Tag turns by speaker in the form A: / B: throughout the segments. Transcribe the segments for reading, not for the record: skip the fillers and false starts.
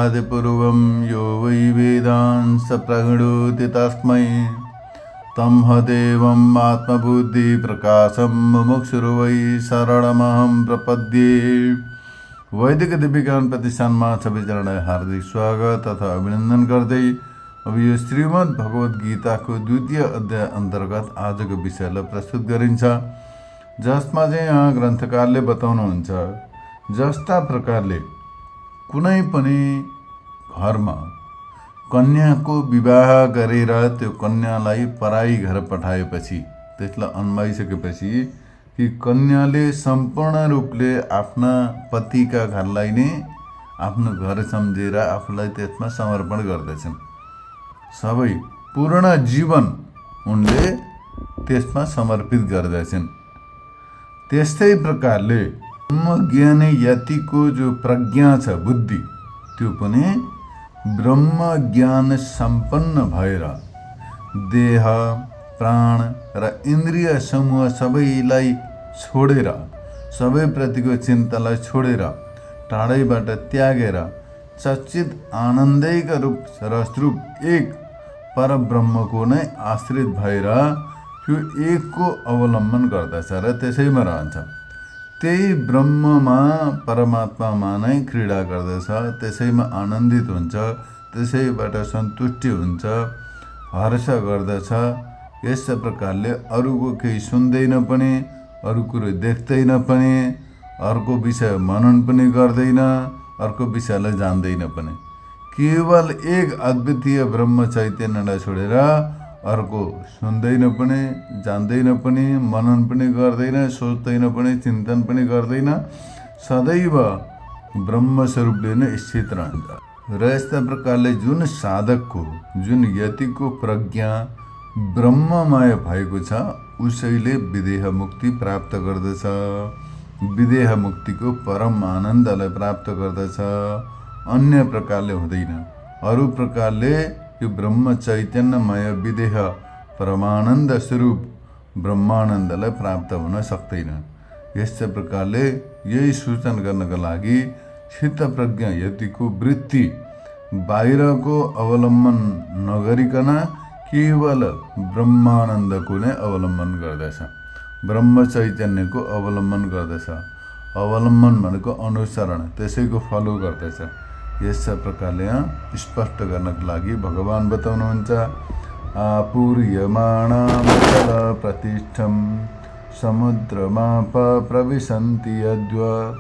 A: आदिपूर्वं यो वै वेदांस प्रगणोति तस्मै तं हदेवम् आत्मबुद्धिप्रकाशं मुमुक्षुर्वै शरणमहं प्रपद्ये। वैदिक दिव्यज्ञान प्रतिष्ठानमा सबैजनालाई हार्दिक स्वागत तथा अभिनन्दन गर्दै अब यो श्रीमद् भगवत गीताको द्वितीय अध्याय अन्तर्गत आजको विषयलाई प्रस्तुत गरिन्छ, जसमा चाहिँ यहाँ ग्रन्थकारले बताउनुहुन्छ जस्ता प्रकारले कुनै पनि घरमा कन्याको विवाह गरेर त्यो कन्यालाई पराई घर पठाएपछि, त्यसलाई अन्माइसकेपछि कि कन्याले सम्पूर्ण रूपले आफ्ना पतिका घरलाई नै आफ्नो घर सम्झेर आफूलाई त्यसमा समर्पण गर्दछन्। सबै पूर्ण जीवन उनले त्यसमा समर्पित गर्दछन्। त्यस्तै प्रकारले ब्रह्मज्ञानी यतिको जो प्रज्ञा छ, बुद्धि, त्यो पनि ब्रह्मज्ञान सम्पन्न भएर देह, प्राण र इन्द्रिय समूह सबैलाई छोडेर, सबैप्रतिको चिन्तालाई छोडेर, टाढैबाट त्यागेर सच्चित आनन्दैका रूप सरस्वरूप एक परब्रह्मको नै आश्रित भएर त्यो एकको अवलम्बन गर्दछ र त्यसैमा रहन्छ। त्यही ब्रह्ममा, परमात्मामा नै क्रीडा गर्दछ, त्यसैमा आनन्दित हुन्छ, त्यसैबाट सन्तुष्टि हुन्छ, हर्ष गर्दछ। यस प्रकारले अरूको केही सुन्दैन पनि, अरू कुरो देख्दैन पनि, अर्को विषय मनन पनि गर्दैन, अर्को विषयलाई जान्दैन पनि, केवल एक अद्वितीय ब्रह्म चैतन्यलाई छोडेर अर्को सुन्दैन पनि, जान्दैन पनि, मनन पनि गर्दैन, सोच्दैन पनि, चिन्तन पनि गर्दैन, सदैव ब्रह्मस्वरूपले नै स्थित रहन्छ। र यस्ता प्रकारले जुन साधकको, जुन यतिको प्रज्ञा ब्रह्ममय भएको छ, उसैले विदेह मुक्ति प्राप्त गर्दछ, विदेह मुक्तिको परम आनन्दलाई प्राप्त गर्दछ। अन्य प्रकारले हुँदैन। अरू प्रकारले यो ब्रह्म चैतन्यमय विदेह परमानन्द स्वरूप ब्रह्मानन्दलाई प्राप्त हुन सक्दैन। यस्तै प्रकारले यही सूचना गर्नका लागि चित्त प्रज्ञा यतिको वृत्ति बाहिरको अवलम्बन नगरिकन केवल ब्रह्मानन्दको नै अवलम्बन गर्दछ, ब्रह्म चैतन्यको अवलम्बन गर्दछ। अवलम्बन भनेको अनुसरण, त्यसैको फलो गर्दछ। यस प्रकारले स्पष्ट गर्नको लागि भगवान बताउनुहुन्छ, आपूर्यमाणं जल प्रतिष्ठं समुद्रमाप प्रविशन्ति यद्वत्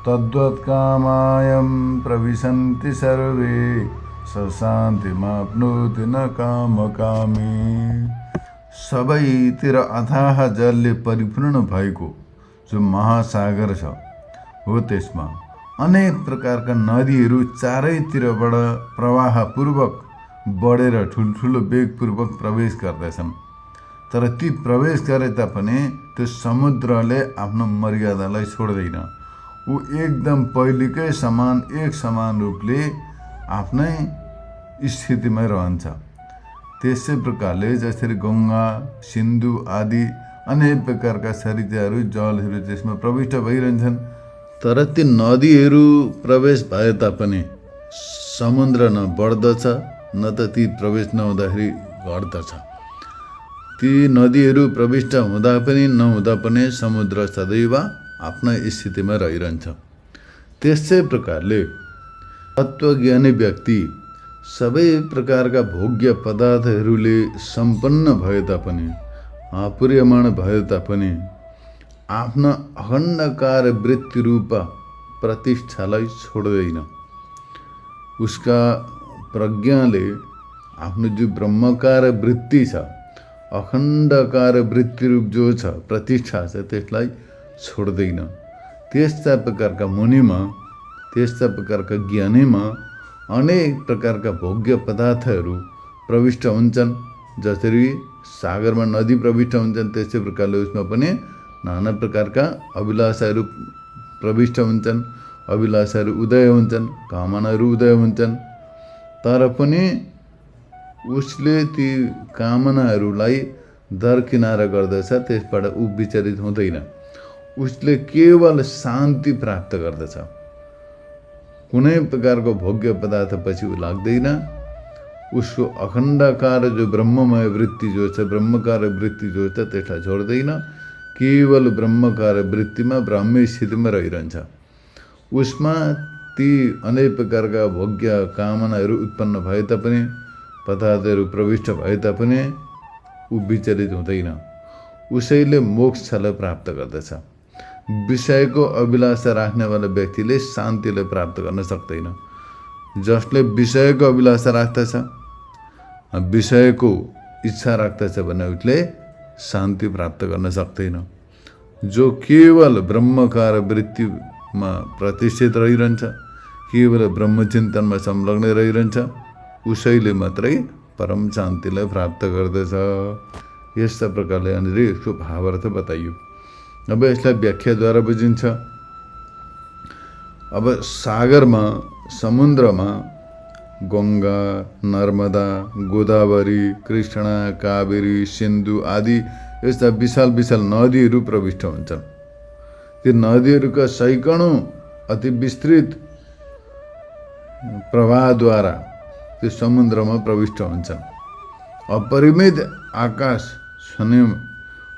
A: तद्वत् कामायं प्रविशन्ति सर्वे स शान्तिमाप्नोति न कामकामी। सबैतिर अथाह जलले परिपूर्ण भएको जो महासागर छ हो, त्यसमा अनेक प्रकारका नदीहरू चारैतिरबाट प्रवाहपूर्वक बढेर ठुल्ठुलो वेगपूर्वक प्रवेश गर्दछन्। तर ती प्रवेश गरे तापनि त्यो समुद्रले आफ्नो मर्यादालाई छोड्दैन। ऊ एकदम पहिलेकै समान, एक समान रूपले आफ्नै स्थितिमै रहन्छ। त्यसै प्रकारले जसरी गङ्गा, सिन्धु आदि अनेक प्रकारका सरिताहरू, जलहरू त्यसमा प्रविष्ट भइरहन्छन्, तर ती नदीहरू प्रवेश भए तापनि समुद्र न बढ्दछ, न त ती प्रवेश नहुँदाखेरि घट्दछ। ती नदीहरू प्रविष्ट हुँदा पनि नहुँदा पनि समुद्र सदैव आफ्ना स्थितिमा रहिरहन्छ। त्यसै प्रकारले तत्त्वज्ञानी व्यक्ति सबै प्रकारका भोग्य पदार्थहरूले सम्पन्न भए तापनि, आपूर्यमाण भए तापनि आफ्ना अखण्डकार वृत्ति रूप प्रतिष्ठालाई छोड्दैन। उसका प्रज्ञाले आफ्नो जो ब्रह्मकार वृत्ति छ, अखण्डकार वृत्ति रूप जो छ, प्रतिष्ठा छ, त्यसलाई छोड्दैन। त्यस्ता प्रकारका मुनिमा, त्यस्ता प्रकारका ज्ञानीमा अनेक प्रकारका भोग्य पदार्थहरू प्रविष्ट हुन्छन्। जसरी सागरमा नदी प्रविष्ट हुन्छन्, त्यस्तै प्रकारले उसमा पनि नाना प्रकारका अभिलाषाहरू प्रविष्ट हुन्छन्, अभिलाषाहरू उदय हुन्छन्, कामनाहरू उदय हुन्छन्। तर पनि उसले ती कामनाहरूलाई दरकिनार गर्दछ, त्यसबाट ऊ विचलित हुँदैन। उसले केवल शान्ति प्राप्त गर्दछ। कुनै प्रकारको भोग्य पदार्थ पछि ऊ लाग्दैन। उसको अखण्डकार जो ब्रह्ममय वृत्ति जो छ, ब्रह्मकार वृत्ति जो छ त्यसलाई छोड्दैन। केवल ब्रह्मकार वृत्तिमा ब्राह्मी स्थितिमा रहिरहन्छ। उसमा ती अनेक प्रकारका भोग्य कामनाहरू उत्पन्न भए तापनि, पदार्थहरू प्रविष्ट भए तापनि ऊ विचलित हुँदैन। उसैले मोक्षलाई प्राप्त गर्दछ। विषयको अभिलाषा राख्नेवाला व्यक्तिले शान्तिलाई प्राप्त गर्न सक्दैन। जसले विषयको अभिलाषा राख्दछ, विषयको इच्छा राख्दछ भने उसले शान्ति प्राप्त गर्न सक्दैन। जो केवल ब्रह्मकार वृत्तिमा प्रतिष्ठित रहिरहन्छ, केवल ब्रह्मचिन्तनमा संलग्न रहिरहन्छ, उसैले मात्रै परम शान्तिलाई प्राप्त गर्दछ। यस्ता प्रकारले यहाँनिर यसको भावार्थ बताइयो। अब यसलाई व्याख्याद्वारा बुझिन्छ। अब सागरमा, समुद्रमा गङ्गा, नर्मदा, गोदावरी, कृष्णा, कावेरी, सिन्धु आदि यस्ता विशाल विशाल नदीहरू प्रविष्ट हुन्छन्। ती नदीहरूका सैकौँ अति विस्तृत प्रवाहद्वारा त्यो समुद्रमा प्रविष्ट हुन्छन्। अपरिमित आकाश स्वयं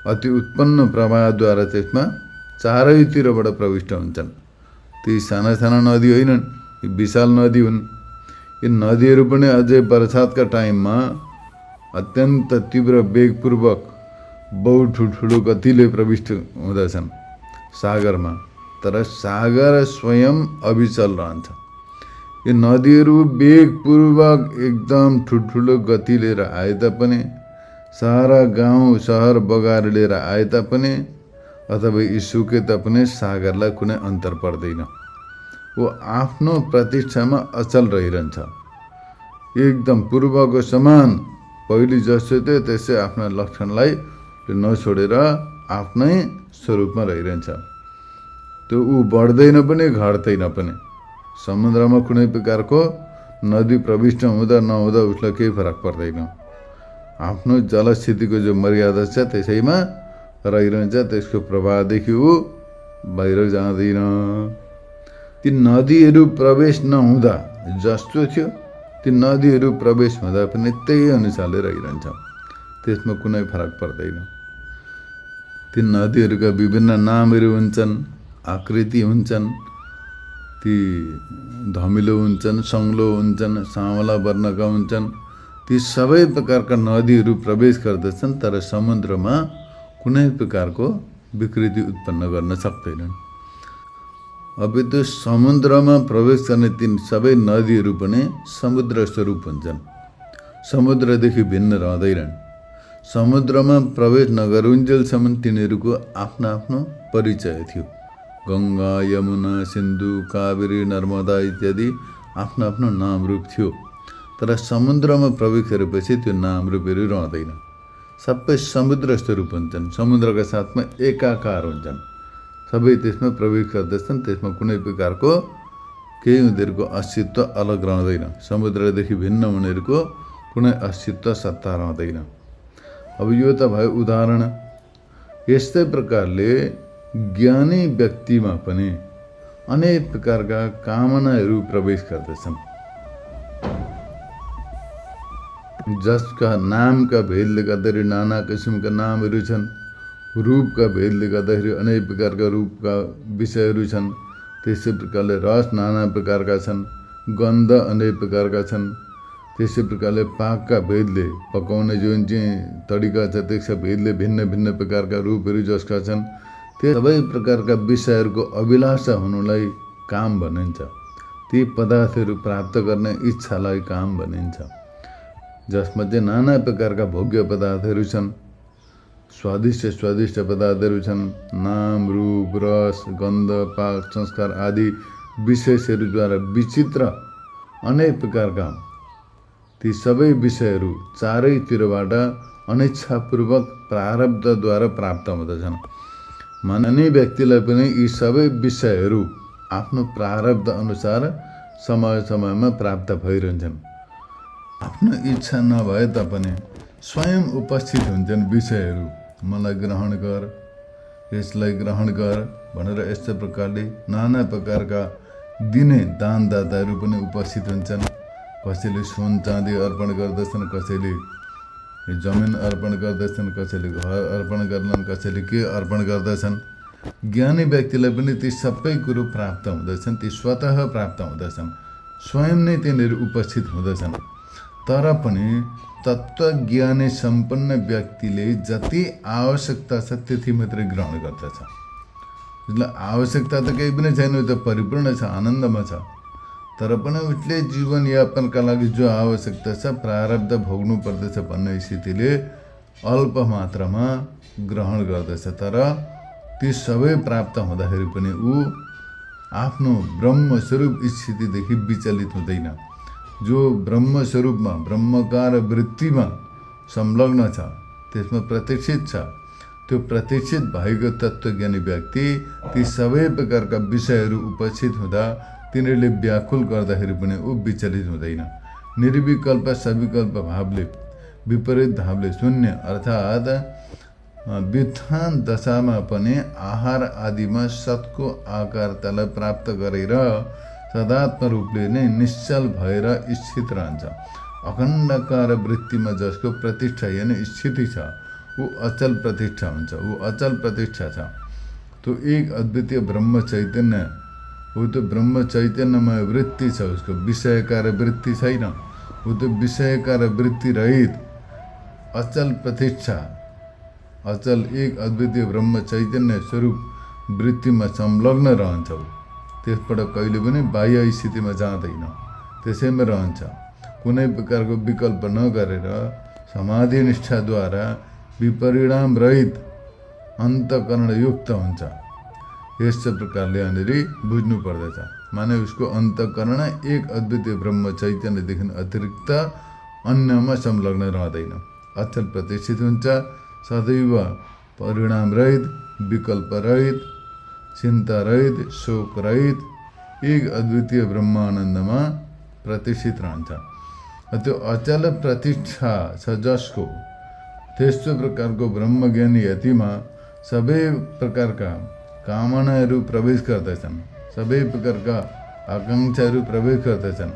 A: अति उत्पन्न प्रवाहद्वारा त्यसमा चारैतिरबाट प्रविष्ट हुन्छन्। ती साना साना नदी होइनन्, यी विशाल नदी हुन्। यी नदीहरू पनि अझै बर्सातका टाइममा अत्यन्त तीव्र वेगपूर्वक बहुत ठुल्ठुलो गतिले प्रविष्ट हुँदछन् सागरमा। तर सागर स्वयं अविचल रहन्छ। यी नदीहरू वेगपूर्वक एकदम ठुल्ठुलो गति लिएर आए तापनि, सारा गाउँ सहर बगाएर लिएर आए तापनि अथवा यी सुके तापनि सागरलाई कुनै अन्तर पर्दैन। वो आफ्नो प्रतिष्ठामा अचल रहिरहन्छ। एकदम पूर्वको समान पहिले जस्तो थियो त्यसै आफ्ना लक्षणलाई नछोडेर आफ्नै स्वरूपमा रहिरहन्छ। त्यो ऊ बढ्दैन पनि घट्दैन पनि। समुद्रमा कुनै प्रकारको नदी प्रविष्ट हुँदा नहुँदा उसलाई केही फरक पर्दैन। आफ्नो जलस्थितिको जो मर्यादा छ त्यसैमा रहिरहन्छ। त्यसको प्रभावदेखि ऊ बाहिर जाँदैन। ती नदीहरू प्रवेश नहुँदा जस्तो थियो, ती नदीहरू प्रवेश हुँदा पनि त्यही अनुसारले रहिरहन्छ। त्यसमा कुनै फरक पर्दैन। ती नदीहरूका विभिन्न नामहरू हुन्छन्, आकृति हुन्छन्। ती धमिलो हुन्छन्, सङ्लो हुन्छन्, सावला वर्णका हुन्छन्। ती सबै प्रकारका नदीहरू प्रवेश गर्दछन्, तर समुद्रमा कुनै प्रकारको विकृति उत्पन्न गर्न सक्दैनन्। अब त्यो समुद्रमा प्रवेश गर्ने ती सबै नदीहरू पनि समुद्र स्वरूप हुन्छन्, समुद्रदेखि भिन्न रहँदैनन्। समुद्रमा प्रवेश नगरुन्जेलसम्म तिनीहरूको आफ्नो आफ्नो परिचय थियो। गङ्गा, यमुना, सिन्धु, कावेरी, नर्मदा इत्यादि आफ्नो आफ्नो नाम रूप थियो। तर समुद्रमा प्रवेश गरेपछि त्यो नाम रूपहरू रहँदैन। सबै समुद्र स्वरूप हुन्छन्, समुद्रका साथमा एकाकार हुन्छन्। सबै त्यसमा प्रवेश गर्दछन्। त्यसमा कुनै प्रकारको केही उनीहरूको अस्तित्व अलग रहँदैन। समुद्रदेखि भिन्न उनीहरूको कुनै अस्तित्व सत्ता रहँदैन। अब यो त भयो उदाहरण। यस्तै प्रकारले ज्ञानी व्यक्तिमा पनि अनेक प्रकारका कामनाहरू प्रवेश गर्दछन्। जसका नामका भेदले गर्दाखेरि नाना किसिमका नामहरू छन्। रूपका भेदले गर्दाखेरि अनेक प्रकारका रूपका विषयहरू छन्। त्यसै प्रकारले रस नाना प्रकारका छन्, गन्ध अनेक प्रकारका छन्। त्यसै प्रकारले पाकका भेदले, पकाउने जुन चाहिँ तरिका छ त्यसका भेदले भिन्न भिन्न प्रकारका रूपहरू जसका छन्। त्यो सबै प्रकारका विषयहरूको अभिलाषा हुनुलाई काम भनिन्छ। ती पदार्थहरू प्राप्त गर्ने इच्छालाई काम भनिन्छ। जसमा चाहिँ नाना प्रकारका भोग्य पदार्थहरू छन्, स्वादिष्ट स्वादिष्ट पदार्थहरू छन्। नाम, रूप, रस, गन्ध, पाक, संस्कार आदि विशेषहरूद्वारा विचित्र अनेक प्रकारका ती सबै विषयहरू चारैतिरबाट अनिच्छापूर्वक प्रारब्धद्वारा प्राप्त हुँदछन्। माननीय व्यक्तिलाई पनि यी सबै विषयहरू आफ्नो प्रारब्ध अनुसार समय समयमा प्राप्त भइरहन्छन्। आफ्नो इच्छा नभए तापनि स्वयं उपस्थित हुन्छन् विषयहरू। मलाई ग्रहण गर, यसलाई ग्रहण गर भनेर यस्तो प्रकारले नाना प्रकारका दिने दानदाताहरू पनि उपस्थित हुन्छन्। कसैले सुन चाँदी अर्पण गर्दछन्, कसैले जमिन अर्पण गर्दछन्, कसैले घर अर्पण गर्छन्, कसैले के अर्पण गर्दछन्। ज्ञानी व्यक्तिलाई पनि ती सबै कुरो प्राप्त हुँदछन्, ती स्वतः प्राप्त हुँदछन्, स्वयं नै तिनीहरू उपस्थित हुँदछन्। तर पनि तत्त्वज्ञानी सम्पन्न व्यक्तिले जति आवश्यकता छ त्यति मात्रै ग्रहण गर्दछ। उसलाई आवश्यकता त केही पनि छैन, त्यो परिपूर्ण छ, आनन्दमा छ। तर पनि उसले जीवनयापनका लागि जो आवश्यकता छ, प्रारब्ध भोग्नु पर्दछ भन्ने स्थितिले अल्प मात्रामा ग्रहण गर्दछ। तर ती सबै प्राप्त हुँदाखेरि पनि ऊ आफ्नो ब्रह्मस्वरूप स्थितिदेखि विचलित हुँदैन। जो ब्रह्मस्वरूपमा ब्रह्मकार वृत्तिमा संलग्न छ, त्यसमा प्रतिष्ठित छ, त्यो प्रतिष्ठित भएको तत्त्वज्ञानी व्यक्ति ती सबै प्रकारका विषयहरू उपस्थित हुँदा तिनीहरूले व्याकुल गर्दाखेरि पनि ऊ विचलित हुँदैन। निर्विकल्प सविकल्प भावले, विपरीत भावले, शून्य अर्थात् व्युत्थान दशामा पनि आहार आदिमा सतको आकारतालाई प्राप्त गरेर सदात्म रूपले नै निश्चल भएर स्थित रहन्छ। अखण्डकार वृत्तिमा जसको प्रतिष्ठा यानि स्थिति छ, ऊ अचल प्रतिष्ठा हुन्छ, ऊ अचल प्रतिष्ठा छ। तो एक अद्वितीय ब्रह्म चैतन्य हो, तो ब्रह्म चैतन्यमय वृत्ति छ, उसको विषयकार वृत्ति छैन। ऊ तो विषयकार वृत्ति रहित अचल प्रतिष्ठा, अचल एक अद्वितीय ब्रह्म चैतन्य स्वरूप वृत्तिमा संलग्न रहन्छ। त्यसबाट कहिले पनि बाह्य स्थितिमा जाँदैन, त्यसैमा रहन्छ। कुनै प्रकारको विकल्प नगरेर समाधि निष्ठाद्वारा विपरिणाम रहित अन्तःकरणयुक्त हुन्छ। यस प्रकारले यहाँनिर बुझ्नु पर्दछ। माने उसको अन्तःकरण एक अद्वितीय ब्रह्म चैतन्यदेखि अतिरिक्त अन्यमा संलग्न रहँदैन, अचल प्रतिष्ठित हुन्छ, सदैव परिणाम रहित, विकल्प रहित, चिन्ता रहित, शोक रहित एक अद्वितीय ब्रह्मानन्दमा प्रतिष्ठित रहन्छ। त्यो अचल प्रतिष्ठा छ जसको, त्यस्तो प्रकारको ब्रह्मज्ञानी यतिमा सबै प्रकारका कामनाहरू प्रवेश गर्दछन्, सबै प्रकारका आकाङ्क्षाहरू प्रवेश गर्दछन्।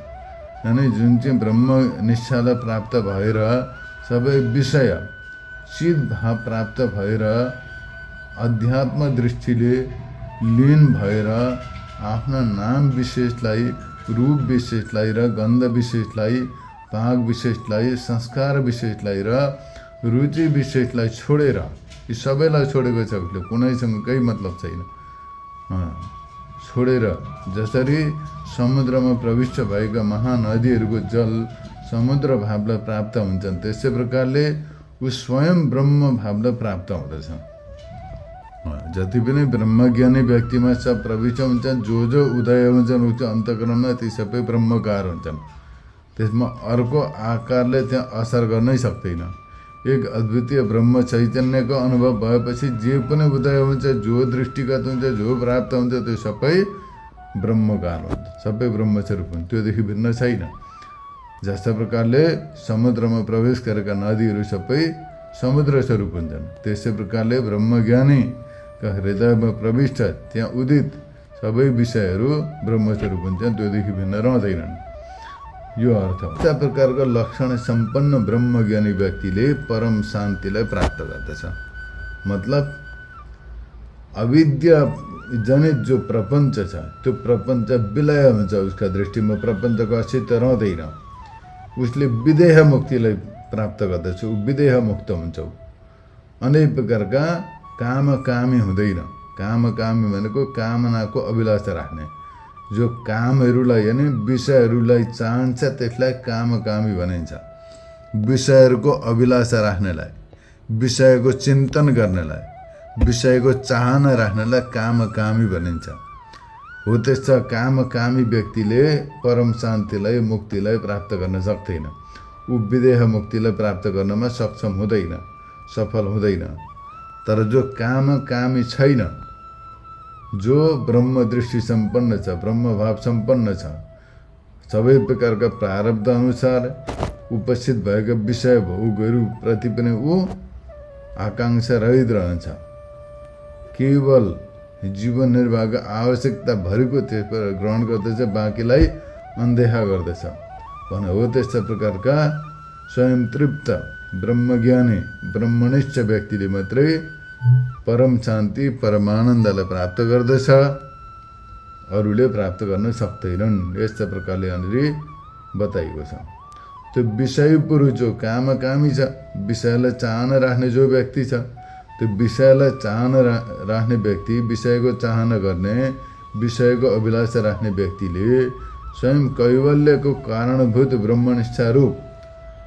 A: यानी जुन चाहिँ ब्रह्म निष्ठालाई प्राप्त भएर सबै विषय चित भाव प्राप्त भएर अध्यात्म दृष्टिले लीन भएर आफ्ना नाम विशेषलाई, रूप विशेषलाई र गन्ध विशेषलाई, भाग विशेषलाई, संस्कार विशेषलाई र रुचि विशेषलाई छोडेर, यी सबैलाई छोडेको छ उसले, कुनैसँग केही मतलब छैन। छोडेर जसरी समुद्रमा प्रविष्ट भएका महानदीहरूको जल समुद्र भावलाई प्राप्त हुन्छन्, त्यसै प्रकारले ऊ स्वयं ब्रह्म भावलाई प्राप्त हुँदछ। जति पनि ब्रह्मज्ञानी व्यक्तिमा सब प्रविष्ट हुन्छन्, जो जो उदय हुन्छन् उसको अन्तःकरणमा ती सबै ब्रह्मकार हुन्छन्। त्यसमा अर्को आकारले त्यहाँ असर गर्नै सक्दैन। एक अद्वितीय ब्रह्म चैतन्यको अनुभव भएपछि जे पनि उदय हुन्छ, जो दृष्टिगत हुन्छ, जो प्राप्त हुन्छ, त्यो सबै ब्रह्मकार हुन्छ, सबै ब्रह्मस्वरूप हुन्छ, त्योदेखि भिन्न छैन। जस्ता प्रकारले समुद्रमा प्रवेश गरेका नदीहरू सबै समुद्र स्वरूप हुन्छन्, त्यसै प्रकारले ब्रह्मज्ञानीका हृदयमा प्रविष्ट त्यहाँ उदित सबै विषयहरू ब्रह्मस्वरूप हुन्छन्, त्योदेखि भिन्न रहँदैनन्। यो अर्थ हो। यस्ता प्रकारको लक्षण सम्पन्न ब्रह्मज्ञानी व्यक्तिले परम शान्तिलाई प्राप्त गर्दछ। मतलब अविद्या जनित जो प्रपञ्च छ, त्यो प्रपञ्च विलय हुन्छ, उसका दृष्टिमा प्रपञ्चको अस्तित्व रहँदैन। उसले विदेह मुक्तिलाई प्राप्त गर्दछ, ऊ विदेह मुक्त हुन्छ। अनेक प्रकारका कामकामी हुँदैन। कामकामी भनेको कामनाको अभिलाषा राख्ने, जो कामहरूलाई यानि विषयहरूलाई चाहन्छ त्यसलाई कामकामी भनिन्छ। विषयहरूको अभिलाषा राख्नेलाई, विषयको चिन्तन गर्नेलाई, विषयको चाहना राख्नेलाई कामकामी भनिन्छ। हो त्यस्ता कामकामी व्यक्तिले परम शान्तिलाई, मुक्तिलाई प्राप्त गर्न सक्दैन। ऊ विदेह मुक्तिलाई प्राप्त गर्नमा सक्षम हुँदैन, सफल हुँदैन। तर जो कामकामी छैन, जो ब्रह्म दृष्टि सम्पन्न छ, ब्रह्म भाव सम्पन्न छ, सबै प्रकारका प्रारब्ध अनुसार उपस्थित भएका विषय भोगहरू प्रति पनि ऊ आकाङ्क्षा रहित रहन्छ। केवल जीवन निर्वाहको आवश्यकता भरिको त्यसबाट ग्रहण गर्दछ, बाँकीलाई अनदेखा गर्दछ भने हो। त्यस्ता प्रकारका स्वयं तृप्त ब्रह्मज्ञानी ब्रह्मनिष्ठ व्यक्तिले मात्रै परम शान्ति परमानन्दलाई प्राप्त गर्दछ, अरूले प्राप्त गर्न सक्दैनन्। यस्ता प्रकारले यहाँनिर बताइएको छ। त्यो विषय पुरुष जो कामकामी छ, विषयलाई चाहना राख्ने जो व्यक्ति छ, त्यो विषयलाई चाहना राख्ने व्यक्ति, विषयको चाहना गर्ने, विषयको अभिलाषा राख्ने व्यक्तिले स्वयं कैवल्यको कारणभूत ब्रह्मनिष्ठा रूप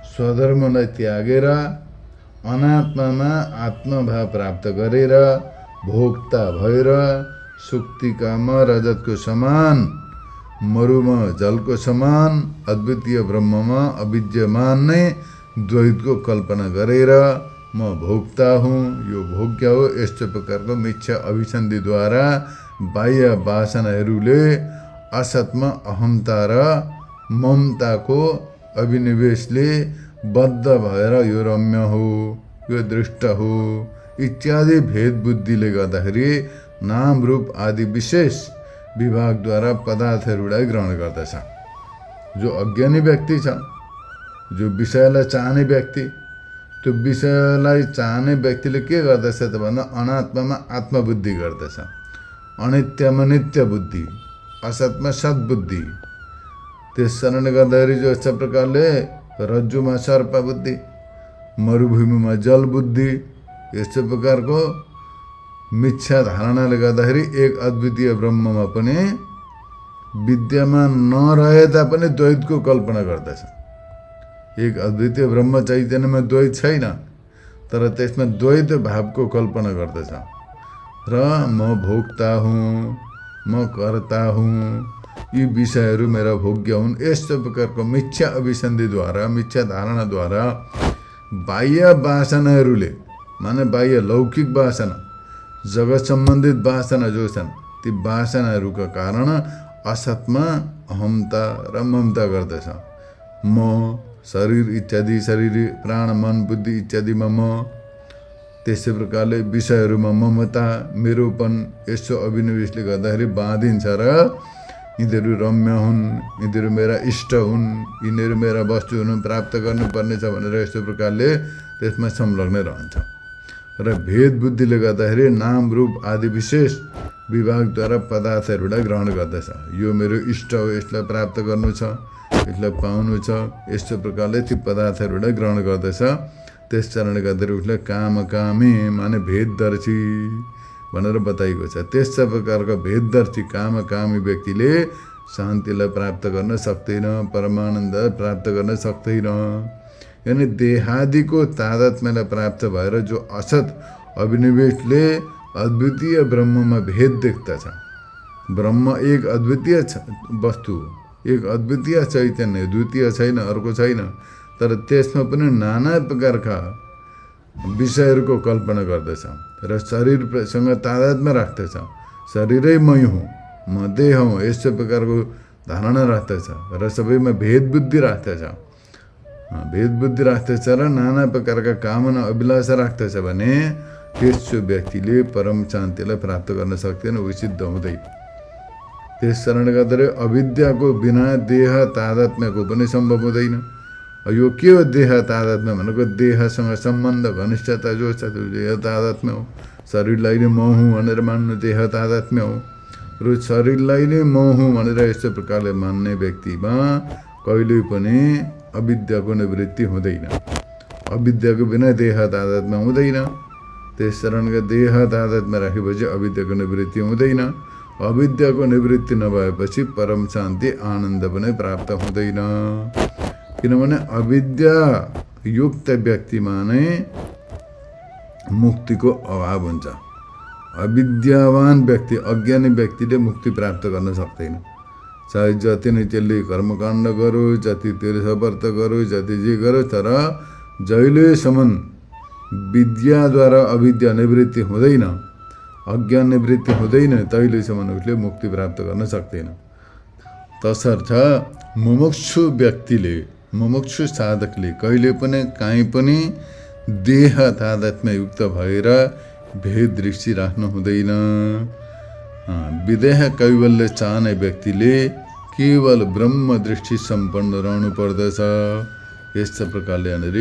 A: स्वधर्मलाई त्यागेर अनात्मामा आत्मभाव प्राप्त गरेर भोक्ता भएर सुक्तिकामा रजतको समान, मरुमा जलको समान अद्वितीय ब्रह्ममा अविद्यमान नै द्वैतको कल्पना गरेर म भोक्ता हुँ, यो भोग्य हो, यस्तो प्रकारको मिथ्या अभिसन्धिद्वारा बाह्य वासनाहरूले असतमा अहमता र ममताको अभिनिवेशले बद्ध भएर यो रम्य हो, यो दृष्ट हो इत्यादि भेद बुद्धिले गर्दाखेरि नाम रूप आदि विशेष विभागद्वारा पदार्थहरूलाई ग्रहण गर्दछ। जो अज्ञानी व्यक्ति छ, जो विषयलाई चाहने व्यक्ति, त्यो विषयलाई चाहने व्यक्तिले के गर्दछ त भन्दा अनात्मामा आत्मबुद्धि गर्दछ, अनित्यमा नित्य बुद्धि, असतमा सद्बुद्धि। त्यस कारणले गर्दाखेरि जो यस्ता प्रकारले रज्जुमा सर्प बुद्धि, मरुभूमिमा जल बुद्धि, यस्तो प्रकारको मिथ्या धारणाले गर्दाखेरि एक अद्वितीय ब्रह्ममा पनि विद्यमान नरहे तापनि द्वैतको कल्पना गर्दछ। एक अद्वितीय ब्रह्म चैतन्यमा द्वैत छैन, तर त्यसमा द्वैत भावको कल्पना गर्दछ र म भोक्ता हुँ, म कर्ता हुँ, यी विषयहरू मेरा भोग्य हुन्, यस्तो प्रकारको मिथ्या अभिसन्धिद्वारा, मिथ्या धारणाद्वारा बाह्य वासनाहरूले, माने बाह्य लौकिक वासना, जगत सम्बन्धित वासना जो छन्, ती वासनाहरूका कारण असतमा अहमता र ममता गर्दछ। म शरीर इत्यादि, शरीर प्राण मन बुद्धि इत्यादिमा म, त्यसै प्रकारले विषयहरूमा ममता मेरोपन, यस्तो अभिनिवेशले गर्दाखेरि बाँधिन्छ र यिनीहरू रम्य हुन्, यिनीहरू मेरा इष्ट हुन्, यिनीहरू मेरा वस्तु हुन्, प्राप्त गर्नुपर्ने छ भनेर यस्तो प्रकारले त्यसमा संलग्न रहन्छ। र भेद बुद्धिले गर्दाखेरि नाम रूप आदि विशेष विभागद्वारा पदार्थहरूलाई ग्रहण गर्दछ। यो मेरो इष्ट हो, यसलाई प्राप्त गर्नु छ, यसलाई पाउनु छ, यस्तो प्रकारले ती पदार्थहरूलाई ग्रहण गर्दछ। त्यस कारणले गर्दाखेरि उसलाई कामकामी माने भेददर्शी भनेर बताइएको छ। त्यस्ता प्रकारको भेददर्शी कामकामी व्यक्तिले शान्तिलाई प्राप्त गर्न सक्दैन, परमानन्द प्राप्त गर्न सक्दैन। यानी देहादिको तादात्म्यलाई प्राप्त भएर जो असत अभिनिवेशले अद्वितीय ब्रह्ममा भेद देख्दछ। ब्रह्म एक अद्वितीय वस्तु, एक अद्वितीय चैतन्य, द्वितीय छैन, अर्को छैन, तर त्यसमा पनि नाना प्रकारका विषयहरूको कल्पना गर्दछ र शरीरसँग तादात्म्य राख्दछ। शरीरै मै हुँ, म देह हुँ, यस्तो प्रकारको धारणा राख्दछ र सबैमा भेद बुद्धि राख्दछ। भेद बुद्धि राख्दछ र नाना प्रकारका कामना अभिलाषा राख्दछ भने त्यस्तो व्यक्तिले परम शान्तिलाई प्राप्त गर्न सक्दैन, सिद्ध हुँदैन। त्यस कारणले गर्दा अविद्याको बिना देह तादात्म्यको पनि सम्भव हुँदैन। यो के हो देह तादात्म्य भनेको? देहसँग सम्बन्ध घनिष्ठता जो छ त्यो देह तादात्म्य हो। शरीरलाई नै म हुँ भनेर मान्नु देह तादात्म्य हो। र शरीरलाई नै म हुँ भनेर यस्तो प्रकारले मान्ने व्यक्तिमा कहिल्यै पनि अविद्याको निवृत्ति हुँदैन। अविद्याको बिना देह तादात्म्य हुँदैन। त्यस कारणले देह तादात्म्य राखेपछि अविद्याको निवृत्ति हुँदैन। अविद्याको निवृत्ति नभएपछि परम शान्ति आनन्द पनि प्राप्त हुँदैन। किनभने अविद्या युक्त व्यक्तिमा नै मुक्तिको अभाव हुन्छ। अविद्यावान व्यक्ति, अज्ञानी व्यक्तिले मुक्ति प्राप्त गर्न सक्दैन। चाहे जति नै त्यसले कर्मकाण्ड गरोस्, जति तीर्थव्रत गरोस्, जति जे गरोस्, तर जहिलेसम्म विद्याद्वारा अविद्या निवृत्ति हुँदैन, अज्ञान निवृत्ति हुँदैन, तहिलेसम्म उसले मुक्ति प्राप्त गर्न सक्दैन। तसर्थ मुमुक्षु व्यक्तिले, मुमुक्षु साधकले कहिले पनि काहीँ पनि देह तादात्म्य युक्त भएर भेद दृष्टि राख्नु हुँदैन। विदेह कैवल्य चाहने व्यक्तिले केवल ब्रह्म दृष्टि सम्पन्न रहनु पर्दछ। यस्ता प्रकारले यहाँनिर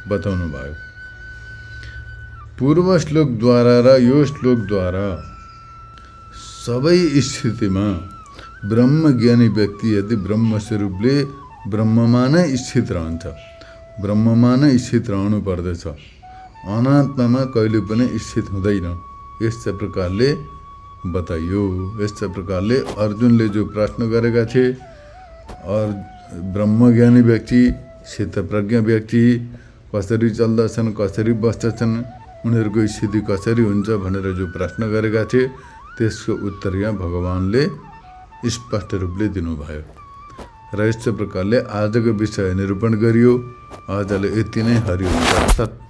A: बताउनु भयो। पूर्व श्लोकद्वारा र यो श्लोकद्वारा सबै स्थितिमा ब्रह्मज्ञानी व्यक्ति यदि ब्रह्मस्वरूपले ब्रह्ममा नै स्थित रहन्छ, ब्रह्ममा नै स्थित रहनु पर्दछ, अनात्मामा कहिले पनि स्थित हुँदैन। यस्ता प्रकारले बताइयो। यस्ता प्रकारले अर्जुनले जो प्रश्न गरेका थिए, और ब्रह्मज्ञानी व्यक्ति, स्थितप्रज्ञ व्यक्ति कसरी चल्दछन्, कसरी बस्दछन्, उनीहरूको स्थिति कसरी हुन्छ भनेर जो प्रश्न गरेका थिए, त्यसको उत्तर यहाँ भगवानले स्पष्ट रूपले दिनुभयो। र यस्तो प्रकारले आजको विषय निरूपण गरियो। आजले यति नै। हरि ओम तत्सत्।